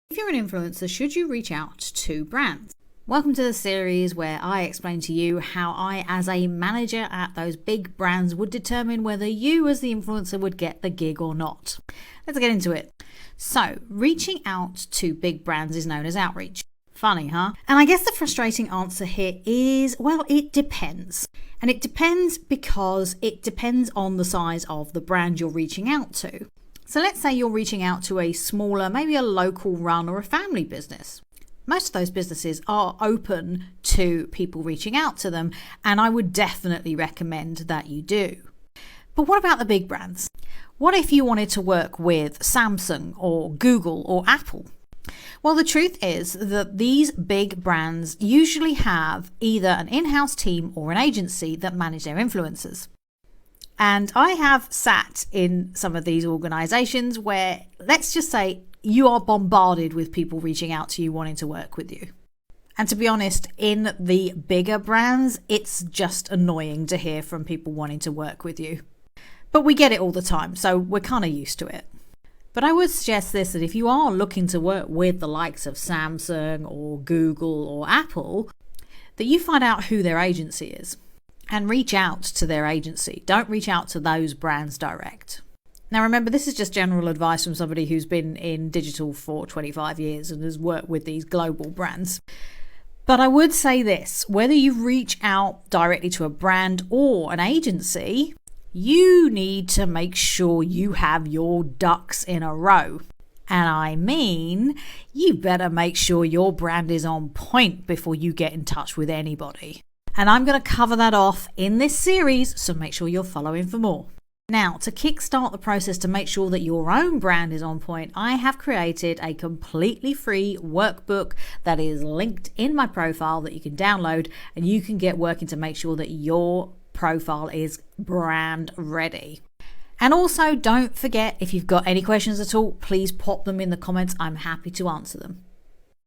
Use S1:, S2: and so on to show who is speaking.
S1: If you're an influencer, should you reach out to brands? Welcome to the series where I explain to you how I, as a manager at those big brands, would determine whether you as the influencer would get the gig or not. Let's get into it. So, reaching out to big brands is known as outreach. Funny, huh? And I guess the frustrating answer here is, well, it depends. And it depends because it depends on the size of the brand you're reaching out to. So let's say you're reaching out to a smaller, maybe a local run or a family business. Most of those businesses are open to people reaching out to them, and I would definitely recommend that you do. But what about the big brands? What if you wanted to work with Samsung or Google or Apple? Well, the truth is that these big brands usually have either an in-house team or an agency that manage their influencers. And I have sat in some of these organizations where, let's just say, you are bombarded with people reaching out to you wanting to work with you. And to be honest, in the bigger brands, it's just annoying to hear from people wanting to work with you. But we get it all the time, so we're kind of used to it. But I would suggest this, that if you are looking to work with the likes of Samsung or Google or Apple, that you find out who their agency is. And reach out to their agency. Don't reach out to those brands direct. Now remember, this is just general advice from somebody who's been in digital for 25 years and has worked with these global brands. But I would say this, whether you reach out directly to a brand or an agency, you need to make sure you have your ducks in a row. And I mean, you better make sure your brand is on point before you get in touch with anybody. And I'm going to cover that off in this series, so make sure you're following for more. Now, to kickstart the process to make sure that your own brand is on point, I have created a completely free workbook that is linked in my profile that you can download, and you can get working to make sure that your profile is brand ready. And also, don't forget, if you've got any questions at all, please pop them in the comments. I'm happy to answer them.